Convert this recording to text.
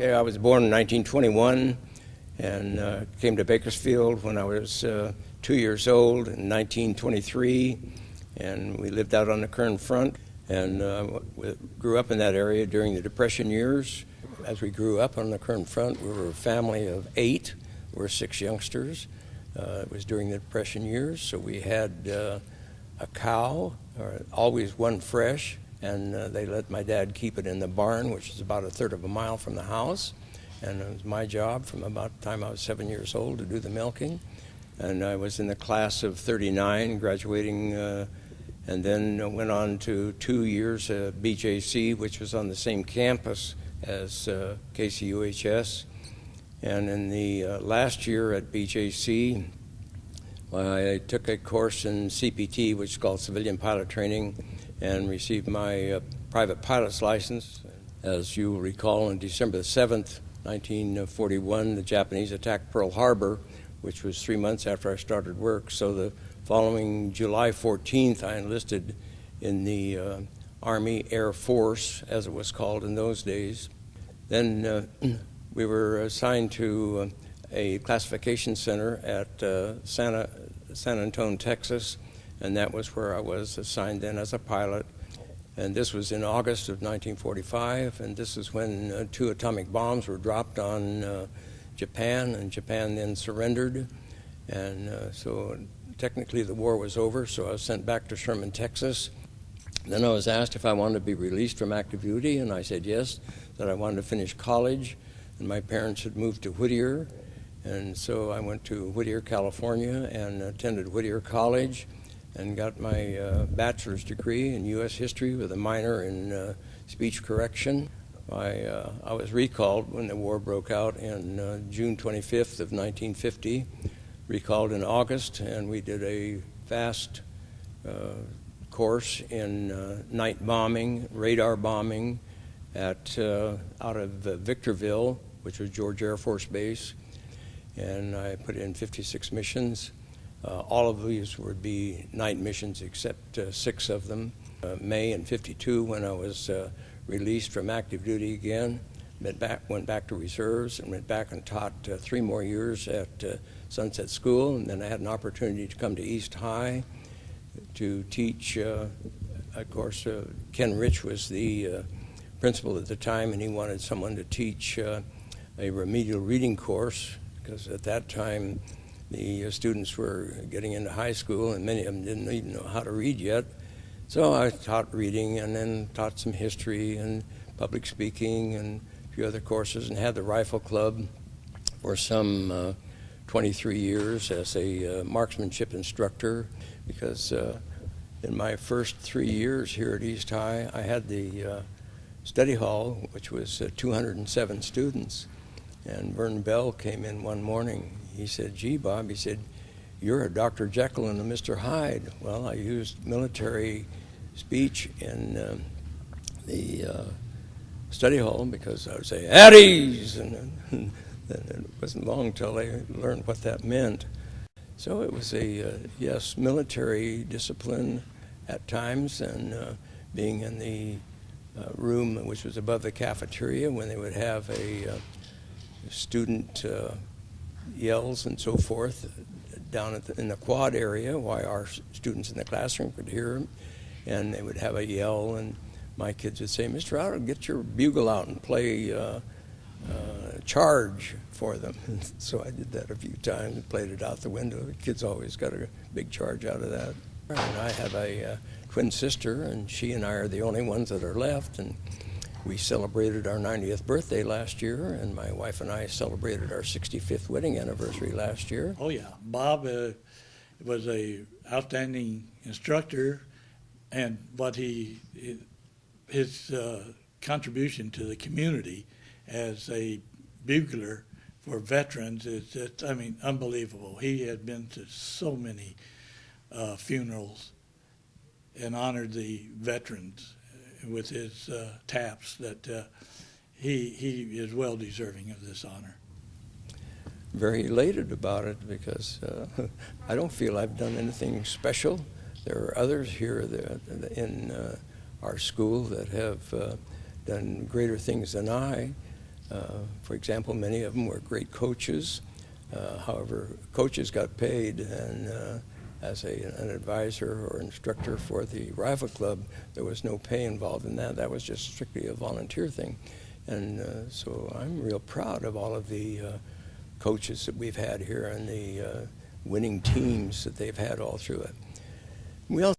Okay, I was born in 1921 and came to Bakersfield when I was 2 years old in 1923, and we lived out on the Kern Front and we grew up in that area during the Depression years. As we grew up on the Kern Front, we were a family of 8. We were 6 youngsters. It was during the Depression years, so we had a cow, always one fresh, and they let my dad keep it in the barn, which is about a third of a mile from the house. And it was my job from about the time I was 7 years old to do the milking. And I was in the class of 39, graduating, and then went on to 2 years at BJC, which was on the same campus as KCUHS. And in the last year at BJC, I took a course in CPT, which is called Civilian Pilot Training, and received my private pilot's license. As you will recall, on December the 7th, 1941, the Japanese attacked Pearl Harbor, which was 3 months after I started work. So the following July 14th, I enlisted in the Army Air Force, as it was called in those days. Then we were assigned to a classification center at San Antonio, Texas, and that was where I was assigned then as a pilot. And this was in August of 1945, and this is when 2 atomic bombs were dropped on Japan, and Japan then surrendered. And so technically the war was over, so I was sent back to Sherman, Texas. Then I was asked if I wanted to be released from active duty, and I said yes, that I wanted to finish college. And my parents had moved to Whittier, and so I went to Whittier, California, and attended Whittier College, and got my bachelor's degree in U.S. history with a minor in speech correction. I was recalled when the war broke out in June 25th of 1950, recalled in August, and we did a fast course in night bombing, radar bombing out of Victorville, which was George Air Force Base, and I put in 56 missions. All of these would be night missions except 6 of them. May in 52, when I was released from active duty again, went back to reserves and went back and taught 3 more years at Sunset School, and then I had an opportunity to come to East High to teach. Of course, Ken Rich was the principal at the time, and he wanted someone to teach a remedial reading course, because at that time the students were getting into high school, and many of them didn't even know how to read yet. So I taught reading and then taught some history and public speaking and a few other courses, and had the Rifle Club for some 23 years as a marksmanship instructor, because in my first 3 years here at East High, I had the study hall, which was 207 students. And Vern Bell came in one morning. He said, "Gee, Bob," he said, "you're a Dr. Jekyll and a Mr. Hyde." Well, I used military speech in the study hall because I would say, "At ease," and then it wasn't long until they learned what that meant. So it was yes, military discipline at times, and being in the room which was above the cafeteria when they would have a student yells and so forth down in the quad area, while our students in the classroom could hear them, and they would have a yell, and my kids would say, "Mr. Otto, get your bugle out and play charge for them." So I did that a few times and played it out the window. The kids always got a big charge out of that. And I have a twin sister, and she and I are the only ones that are left, and we celebrated our 90th birthday last year, and my wife and I celebrated our 65th wedding anniversary last year. Oh yeah, Bob was a outstanding instructor, and his contribution to the community as a bugler for veterans is just, unbelievable. He had been to so many funerals and honored the veterans with his taps that he is well deserving of this honor. Very elated about it because I don't feel I've done anything special. There are others here in our school that have done greater things than I. For example, many of them were great coaches. However, coaches got paid, and as an advisor or instructor for the rifle club, there was no pay involved in that. That was just strictly a volunteer thing. And so I'm real proud of all of the coaches that we've had here and the winning teams that they've had all through it. We also